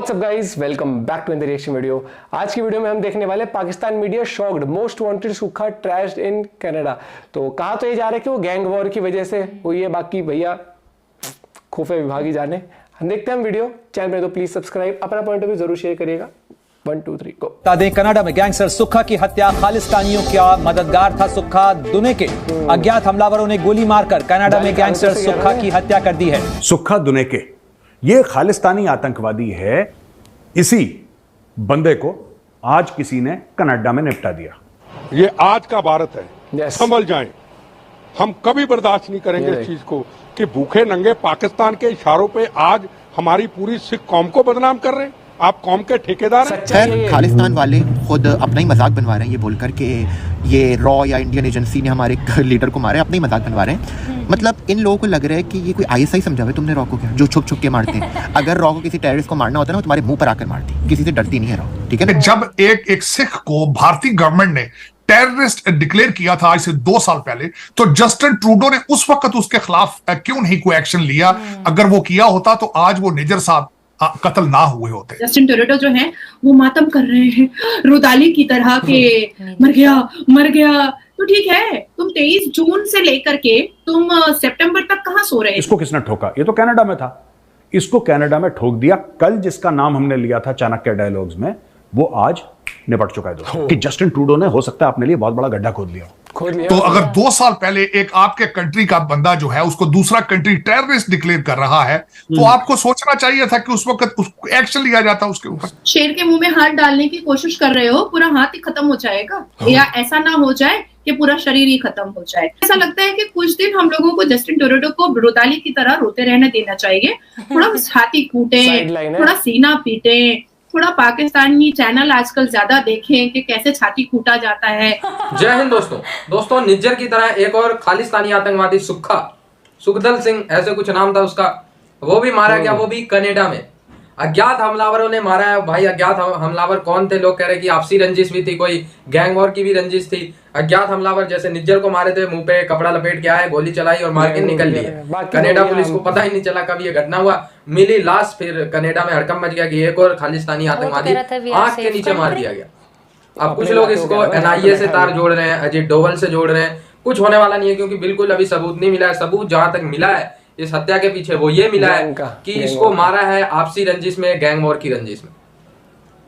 WhatsApp guys, welcome back to the reaction video. आज की video में हम देखने वाले Pakistan media shocked, most wanted Sukha trashed in Canada. तो कहा तो ये जा रहा है कि वो गैंग वॉर की वजह से हुई है, बाकी भैया खुफिया विभाग ही जाने। हम देखते हैं हम वीडियो। चैनल में तो प्लीज सब्सक्राइब, अपना पॉइंट ऑफ व्यू जरूर शेयर करिएगा। 1 2 3 गो। बता दें, कनाडा में गैंगस्टर सुक्खा की हत्या, खालिस्तानियों का मददगार था सुक्खा। दुने के अज्ञात हमलावरों ने गोली मारकर कनाडा में गैंगस्टर सुक्खा की हत्या कर दी है। सुक्खा दुने के ये खालिस्तानी आतंकवादी है। इसी बंदे को आज किसी ने कनाडा में निपटा दिया। ये आज का भारत है। Yes. संभल जाएं। हम कभी बर्दाश्त नहीं करेंगे इस चीज को कि भूखे नंगे पाकिस्तान के इशारों पे आज हमारी पूरी सिख कौम को बदनाम कर रहे हैं। आप कौम के ठेकेदार हैं। खैर, खालिस्तान वाले खुद अपना ही मजाक बनवा रहे हैं ये बोलकर कि ये रॉ या इंडियन एजेंसी ने हमारे लीडर को मारा है। अपना ही मजाक बनवा रहे हैं। मतलब इन लोगों को लग रहा है कि ये कोई आईएसआई समझा हुआ है। तुमने रॉ को क्या, जो छुप छुप के मारते हैं। अगर रॉ को किसी टेररिस्ट को मारना होता है ना, तुम्हारे मुंह पर आकर मारती, किसी से डरती नहीं है रॉ। ठीक है ना। जब एक सिख को भारतीय गवर्नमेंट ने टेररिस्ट डिक्लेयर किया था आज से 2 साल पहले, तो जस्टिन ट्रूडो ने उस वक्त उसके खिलाफ क्यों नहीं कोई एक्शन लिया? अगर वो किया होता तो आज वो निजर साहब कत्ल ना हुए होते। जस्टिन ट्रूडो जो है वो मातम कर रहे हैं रुदाली की तरह के, मर गया। तो ठीक है, तुम 23 जून से लेकर के तुम सितंबर तक कहां सो रहे? इसको किसने ठोका? ये तो कनाडा में था। इसको कनाडा में ठोक दिया। कल जिसका नाम हमने लिया था चाणक्य डायलॉग्स में, वो आज निपट चुका है दोस्तों। कि जस्टिन ट्रूडो ने हो सकता है अपने लिए बहुत बड़ा गड्ढा खोद लिया। तो अगर 2 साल पहले एक आपके कंट्री का बंदा जो है उसको दूसरा कंट्री टेररिस्ट डिक्लेयर कर रहा है, तो आपको सोचना चाहिए था कि उस वक्त उसको एक्शन लिया जाता उसके ऊपर। शेर के मुंह में हाथ डालने की कोशिश कर रहे हो, पूरा हाथ ही खत्म हो जाएगा। या ऐसा ना हो जाए कि पूरा शरीर ही खत्म हो जाए। ऐसा लगता है कि कुछ दिन हम लोगों को जस्टिन ट्रूडो को रुदाली की तरह रोते रहने देना चाहिए। थोड़ा छाती कूटे, थोड़ा सीना पीटे, थोड़ा पाकिस्तानी चैनल आजकल ज्यादा देखें कि कैसे छाती कूटा जाता है। जय हिंद दोस्तों, निज्जर की तरह एक और खालिस्तानी आतंकवादी सुखदल सिंह, ऐसे कुछ नाम था उसका, वो भी मारा गया, वो भी कनाडा में। अज्ञात हमलावरों ने मारा है भाई। अज्ञात हमलावर कौन थे? लोग कह रहे कि आपसी रंजिश भी थी, कोई गैंग वॉर की भी रंजिश थी। अज्ञात हमलावर जैसे निज्जर को मारे थे, मुंह पे कपड़ा लपेट के आए, गोली चलाई और मार के निकल लिए। कनाडा पुलिस को पता ही नहीं चला कब ये घटना हुआ। मिली लाश, फिर कनाडा में हड़कंप मच गया कि एक और खालिस्तानी आतंकवादी आंख के नीचे मार दिया गया। अब कुछ लोग इसको एनआईए से तार जोड़ रहे हैं, अजीत डोवल से जोड़ रहे हैं। कुछ होने वाला नहीं है, क्योंकि बिल्कुल अभी सबूत नहीं मिला है। सबूत जहां तक मिला है इस हत्या के पीछे, वो ये मिला है कि इसको मारा है आपसी रंजिश में, गैंग वॉर की रंजिश में।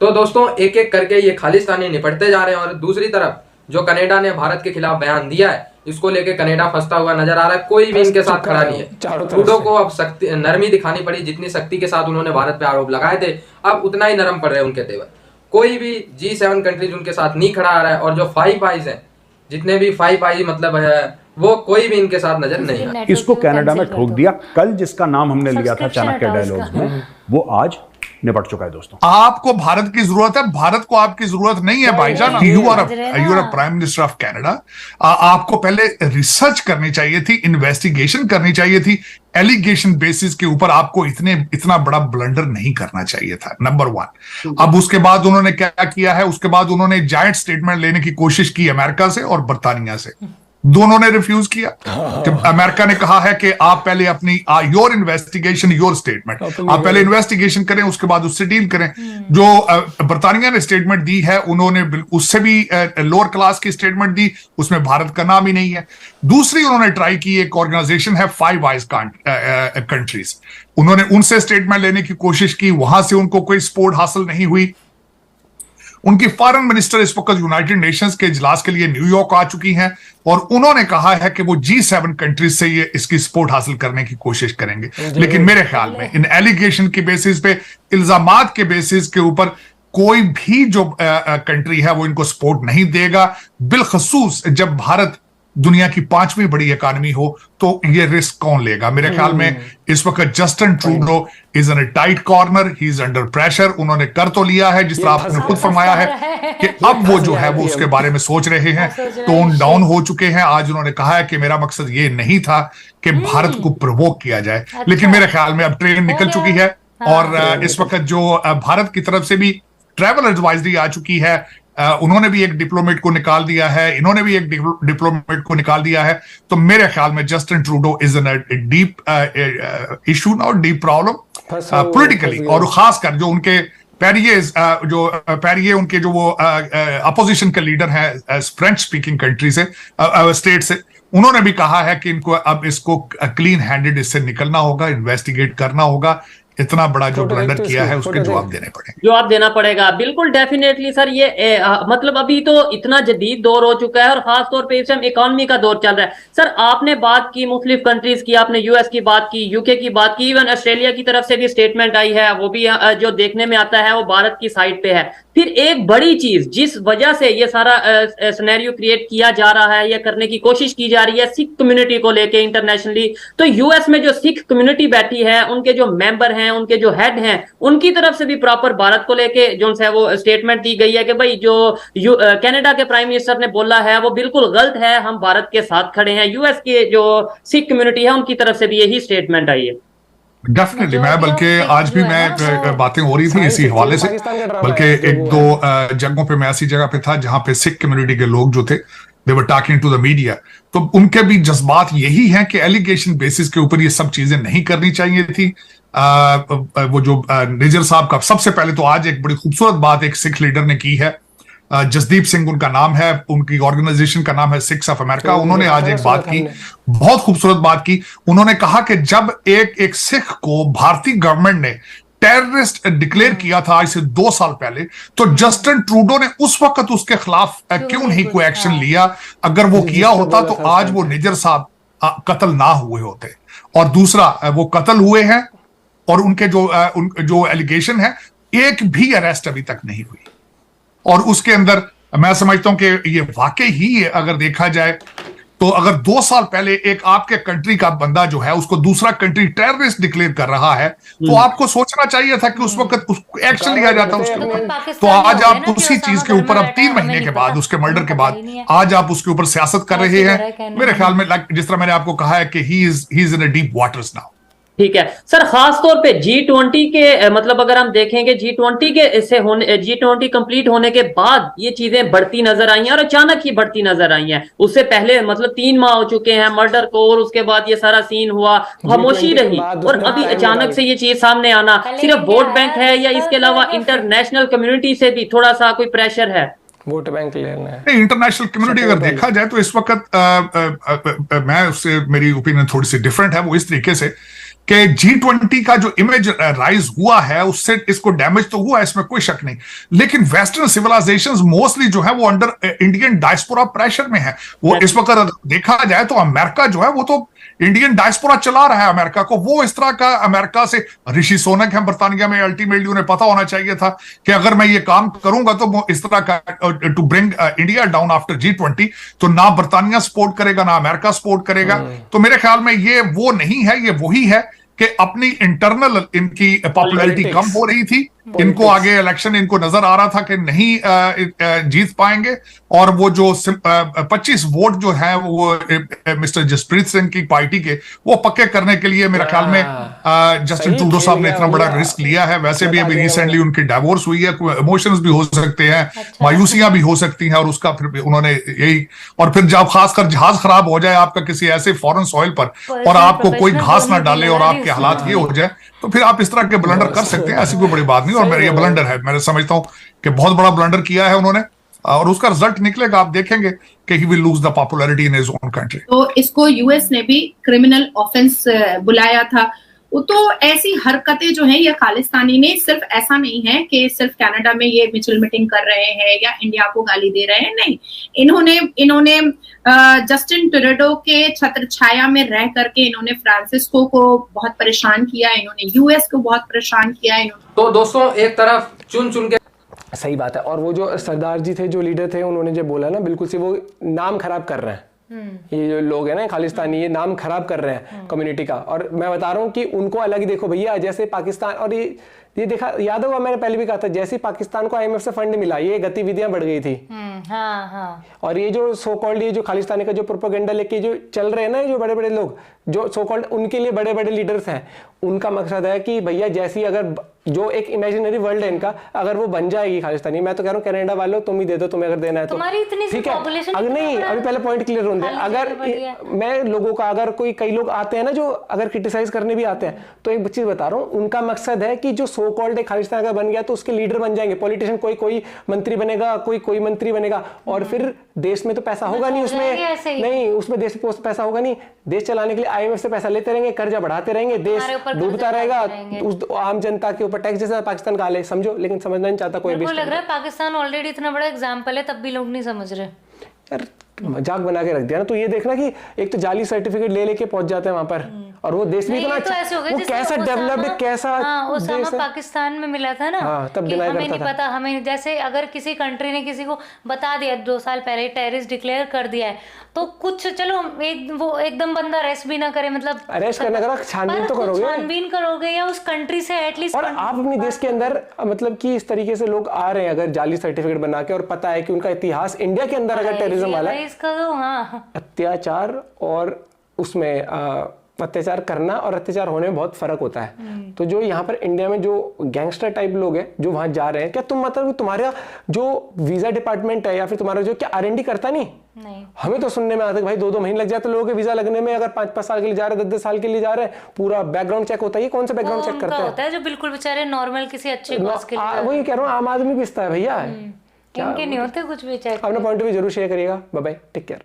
तो दोस्तों, एक एक करके ये खालिस्तानी निपटते जा रहे हैं। और दूसरी तरफ जो कनाडा ने भारत के खिलाफ बयान दिया है, इसको लेके कनाडा फंसता हुआ नजर आ रहा है। कोई भी इनके साथ खड़ा नहीं है। ट्रूडो को अब सख्ती, नरमी दिखानी पड़ी। जितनी सख्ती के साथ उन्होंने भारत पे आरोप लगाए थे, अब उतना ही नरम पड़ रहे हैं उनके तेवर। कोई भी G7 कंट्रीज उनके साथ नहीं खड़ा आ रहा है। और जो 5 आईज हैं, जितने भी 5 आई मतलब है, वो कोई भी इनके साथ नजर नहीं है। इसको कनाडा में ठोक दिया। कल जिसका नाम हमने लिया था चाणक्य डायलॉग्स में, वो आज निपट चुका है दोस्तों। आपको भारत की जरूरत है, भारत को आपकी जरूरत नहीं है भाईजान। You are prime minister of Canada. आपको पहले रिसर्च करनी चाहिए थी, इन्वेस्टिगेशन करनी चाहिए थी। एलिगेशन बेसिस के ऊपर आपको इतना बड़ा ब्लंडर नहीं करना चाहिए था, नंबर 1। अब उसके बाद उन्होंने क्या किया है? उसके बाद उन्होंने जायंट स्टेटमेंट लेने की कोशिश की अमेरिका से और बर्तानिया से। दोनों ने रिफ्यूज किया। अमेरिका ने कहा है कि आप पहले अपनी योर इन्वेस्टिगेशन, योर स्टेटमेंट, आप पहले इन्वेस्टिगेशन करें, उसके बाद उससे डील करें। जो बर्तानिया ने स्टेटमेंट दी है, उन्होंने उससे भी लोअर क्लास की स्टेटमेंट दी, उसमें भारत का नाम ही नहीं है। दूसरी उन्होंने ट्राई की, एक ऑर्गेनाइजेशन है 5 आईज कंट्रीज, उन्होंने उनसे स्टेटमेंट लेने की कोशिश की, वहां से उनको कोई सपोर्ट हासिल नहीं हुई। उनकी फॉरेन मिनिस्टर इस वक्त यूनाइटेड नेशंस के इजलास के लिए न्यूयॉर्क आ चुकी हैं और उन्होंने कहा है कि वो G7 कंट्रीज से ये इसकी सपोर्ट हासिल करने की कोशिश करेंगे। लेकिन मेरे ख्याल में इन एलिगेशन की बेसिस पे, इल्जामात के बेसिस के ऊपर कोई भी जो कंट्री है वो इनको सपोर्ट नहीं देगा। बिलखसूस जब भारत दुनिया की 5वीं बड़ी इकोनॉमी हो, तो ये रिस्क कौन लेगा? मेरे ख्याल में इस वक्त Justin Trudeau is in a tight corner, he is under pressure. उन्होंने कर तो लिया है, जिस तरह आपने खुद फरमाया है कि अब वो जो है वो उसके बारे में सोच रहे हैं, टोन डाउन हो चुके हैं। आज उन्होंने कहा है कि मेरा मकसद ये नहीं था कि भारत को प्रोवोक किया जाए। लेकिन मेरे ख्याल में अब ट्रेन निकल चुकी है और इस वक्त जो भारत की तरफ से भी ट्रैवल एडवाइजरी आ चुकी है उन्होंने भी एक डिप्लोमेट को निकाल दिया है, इन्होंने भी एक डिप्लोमेट को निकाल दिया है। तो मेरे ख्याल में Justin Trudeau is in deep issue now, deep problem politically, और खासकर जो उनके पैरिये उनके जो वो अपोजिशन के लीडर हैं फ्रेंच स्पीकिंग कंट्री से, स्टेट से, उन्होंने भी कहा है कि इनको अब इसको क्लीन हैंडेड इससे निकलना होगा, इन्वेस्टिगेट करना होगा। इतना बड़ा जो ब्लंडर किया है उसके जवाब देने पड़ेंगे, जवाब देना पड़ेगा। बिल्कुल डेफिनेटली सर, ये मतलब अभी तो इतना जदीद दौर हो चुका है और खास तौर पे इस टाइम इकोनॉमी का दौर चल रहा है। सर आपने बात की मुख्तलिफ कंट्रीज की, आपने यूएस की बात की, यूके की बात की, इवन ऑस्ट्रेलिया की तरफ से भी स्टेटमेंट आई है, वो भी जो देखने में आता है वो भारत की साइड पे है। फिर एक बड़ी चीज जिस वजह से ये सारा सिनेरियो क्रिएट किया जा रहा है या करने की कोशिश की जा रही है सिख कम्युनिटी को लेके इंटरनेशनली, तो यूएस में जो सिख कम्युनिटी बैठी है, उनके जो मेंबर हैं, उनके जो हेड हैं, उनकी तरफ से भी प्रॉपर भारत को लेके जो है वो स्टेटमेंट दी गई है कि भाई जो कनाडा के प्राइम मिनिस्टर ने बोला है वो बिल्कुल गलत है, हम भारत के साथ खड़े हैं। यूएस के जो सिख कम्युनिटी है उनकी तरफ से भी यही स्टेटमेंट आई है। डेफिनेटली, मैं बल्कि आज भी मैं बातें हो रही थी इसी हवाले से, बल्कि एक दो जगहों पे मैं ऐसी जगह पे था जहां पे सिख कम्युनिटी के लोग जो थे they were talking to the media, तो उनके भी जज्बात यही हैं कि एलिगेशन बेसिस के ऊपर ये सब चीजें नहीं करनी चाहिए थी। वो जो निजर साहब का, सबसे पहले तो आज एक बड़ी खूबसूरत बात एक सिख लीडर ने की है, जसदीप सिंह उनका नाम है, उनकी ऑर्गेनाइजेशन का नाम है सिख्स ऑफ अमेरिका। उन्होंने आज एक बात की, बहुत खूबसूरत बात की। उन्होंने कहा कि जब एक सिख को भारतीय गवर्नमेंट ने टेररिस्ट डिक्लेयर किया था आज से 2 साल पहले, तो जस्टिन ट्रूडो ने उस वक्त उसके खिलाफ क्यों नहीं कोई एक्शन लिया? अगर वो किया होता तो आज वो निजर साहब कत्ल ना हुए होते। और दूसरा, वो कत्ल हुए हैं और उनके जो एलिगेशन है, एक भी अरेस्ट अभी तक नहीं हुई। और उसके अंदर मैं समझता हूं कि ये वाकई ही अगर देखा जाए तो अगर 2 साल पहले एक आपके कंट्री का बंदा जो है उसको दूसरा कंट्री टेररिस्ट डिक्लेयर कर रहा है, तो आपको सोचना चाहिए था कि उस वक्त उसको एक्शन लिया जाता उसके ऊपर। तो आज आप उसी चीज के ऊपर अब 3 महीने के बाद, उसके मर्डर के बाद, आज आप उसके ऊपर सियासत कर रहे हैं। मेरे ख्याल में जिस तरह मैंने आपको कहा है कि he is in a deep waters now. ठीक है सर, खास तौर पे G20 के मतलब अगर हम देखेंगे G20 के से होने, G20 कंप्लीट होने के बाद ये चीजें बढ़ती नजर आई हैं और अचानक ही बढ़ती नजर आई हैं। उससे पहले मतलब 3 माह हो चुके हैं मर्डर को, और उसके बाद ये सारा सीन हुआ, खामोशी रही, और अभी अचानक से ये चीज सामने आना, सिर्फ वोट बैंक है या इसके अलावा इंटरनेशनल कम्युनिटी से भी थोड़ा सा कोई प्रेशर है? वोट बैंक लेना है इंटरनेशनल कम्युनिटी अगर देखा जाए तो इस वक्त मैं उससे, मेरी ओपिनियन थोड़ी सी डिफरेंट है। वो इस तरीके से कि G20 का जो इमेज राइज हुआ है उससे इसको डैमेज तो हुआ है, इसमें कोई शक नहीं, लेकिन वेस्टर्न सिविलाइजेशंस मोस्टली जो है वो अंडर इंडियन डायस्पोरा प्रेशर में है। वो इस वक्त देखा जाए तो अमेरिका जो है वो तो इंडियन डायस्पोरा चला रहा है अमेरिका को। वो इस तरह का अमेरिका से, ऋषि सुनक है बर्तानिया में, अल्टीमेटली उन्हें पता होना चाहिए था कि अगर मैं ये काम करूंगा तो वो इस तरह का to bring India down after G20, तो ना बर्तानिया सपोर्ट करेगा ना अमेरिका सपोर्ट करेगा। तो मेरे ख्याल में ये वो नहीं है, ये वही है कि अपनी इंटरनल इनकी पॉपुलैरिटी कम हो रही थी, इनको आगे इलेक्शन इनको नजर आ रहा था कि नहीं जीत पाएंगे, और वो जो 25 वोट जो है वो मिस्टर जसप्रीत सिंह की पार्टी के वो पक्के करने के लिए मेरे ख्याल में जस्टिन ट्रूडो साहब ने इतना बड़ा रिस्क लिया है। वैसे भी अभी रिसेंटली उनकी डाइवोर्स हुई है, इमोशंस भी हो सकते हैं, मायूसियां भी हो सकती हैं, और उसका फिर उन्होंने यही, और फिर जब खासकर जहाज खराब हो जाए आपका किसी ऐसे फॉरेन सॉइल पर और आपको कोई घास ना डाले और आपके हालात ये हो जाए, तो फिर आप इस तरह के ब्लंडर कर सकते हैं, ऐसी कोई बड़ी बात नहीं। और मेरा ये ब्लंडर है, मैं समझता हूं कि बहुत बड़ा ब्लंडर किया है उन्होंने, और उसका रिजल्ट निकलेगा, आप देखेंगे कि he will lose the popularity in his own country. तो इसको यूएस ने भी क्रिमिनल ऑफेंस बुलाया था। तो ऐसी हरकतें जो हैं ये खालिस्तानी ने, सिर्फ ऐसा नहीं है कि सिर्फ कनाडा में ये मिचल मीटिंग कर रहे हैं या इंडिया को गाली दे रहे हैं, नहीं, इन्होंने जस्टिन ट्रूडो के छत्र छाया में रह करके इन्होंने फ्रांसिस्को को बहुत परेशान किया, इन्होंने यूएस को बहुत परेशाान किया। तो दोस्तों एक तरफ चुन चुन के, सही बात है, और वो जो सरदार जी थे, जो लीडर थे, उन्होंने जो बोला ना, बिल्कुल से वो नाम खराब कर रहे हैं। ये जो लोग हैं ना खालिस्तानी, ये नाम खराब कर रहे हैं कम्युनिटी का। और मैं बता रहा हूँ कि उनको अलग ही देखो भैया, जैसे पाकिस्तान, और ये देखा, याद होगा मैंने पहले भी कहा था, जैसे पाकिस्तान को IMF से फंड मिला, ये गतिविधियां बढ़ गई थी। और ये जो सो कॉल्ड, ये जो खालिस्तानी का जो प्रोपेगेंडा लेके जो चल रहे हैं ना, जो बड़े बड़े लोग जो सो कॉल्ड, उनके लिए बड़े बड़े लीडर्स हैं, उनका मकसद है कि भैया जैसी अगर जो एक इमेजिनरी वर्ल्ड है इनका, अगर वो बन जाएगी खालिस्तानी, मैं तो कह रहा हूँ कनाडा वालों तुम ही दे दो, तुम्हें अगर देना है तो तुम्हारी इतनी सी ठीक है। population अगर इतना नहीं, बड़ा अभी पहले पॉइंट क्लियर होने दे। अगर मैं लोगों का, अगर कोई कई लोग आते हैं ना जो अगर क्रिटिसाइज करने भी आते हैं, तो एक चीज बता रहा हूँ, उनका मकसद है कि जो सो कॉल्ड खालिस्तान का बन गया तो उसके लीडर बन जाएंगे, पॉलिटिशियन, कोई मंत्री बनेगा, कोई मंत्री बनेगा, और फिर देश में तो पैसा होगा नहीं उसमें, नहीं उसमें देश में पैसा होगा नहीं, देश चलाने के लिए IMF से पैसा लेते रहेंगे, कर्जा बढ़ाते रहेंगे, देश डूबता रहेगा, उस आम जनता के ऊपर टैक्स जैसा पाकिस्तान का हाल है, समझो। लेकिन समझना नहीं चाहता कोई भी। मेरे को लग रहा है पाकिस्तान ऑलरेडी इतना बड़ा एग्जाम्पल है, तब भी लोग नहीं समझ रहे यार, मजाक बना के रख दिया ना। तो ये देखना कि एक तो जाली सर्टिफिकेट ले लेके पहुंच जाते हैं वहां पर, और वो देश भी इतना तो ऐसे हो गए वो कैसा डेवलप्ड, कैसा ओसामा पाकिस्तान में मिला था ना, तब हमें नहीं पता, हमें जैसे अगर किसी कंट्री ने किसी को बता दिया 2 साल पहले टेररिस्ट डिक्लेयर कर दिया है, तो कुछ चलो वो एकदम बंदा अरेस्ट भी ना करे, मतलब अरेस्ट करना करा, छानबीन तो करोगे, छानबीन करोगे या उस कंट्री से एटलीस्ट। और आप अपने देश के अंदर मतलब कि इस तरीके से लोग आ रहे हैं अगर जाली सर्टिफिकेट बना के, और पता है कि उनका इतिहास इंडिया के अंदर अगर टेररिज्म वाला है, अत्याचार और उसमें अत्याचार करना और अत्याचार होने में बहुत फर्क होता है। तो जो यहाँ पर इंडिया में जो गैंगस्टर टाइप लोग हैं जो वहां जा रहे हैं, क्या तुम मतलब तुम्हारा जो वीजा डिपार्टमेंट है या फिर तुम्हारा जो क्या R&D करता नहीं? हमें तो सुनने में आता है भाई 2-2 महीने लग जाते लोगों के वीजा लगने में, अगर 5-5 साल के लिए जा रहे हैं, 10-10 साल के लिए जा रहे हैं, पूरा बैकग्राउंड चेक होता है। ये कौन सा बैकग्राउंड चेक करता होता है जो बिल्कुल बेचारे नॉर्मल किसी अच्छे कोर्स के लिए, वही कह रहा हूँ, आम आदमी पिसता है भैया। इनके नहीं होते कुछ भी चेक। अपना पॉइंट भी जरूर शेयर करिएगा। Bye bye, take care.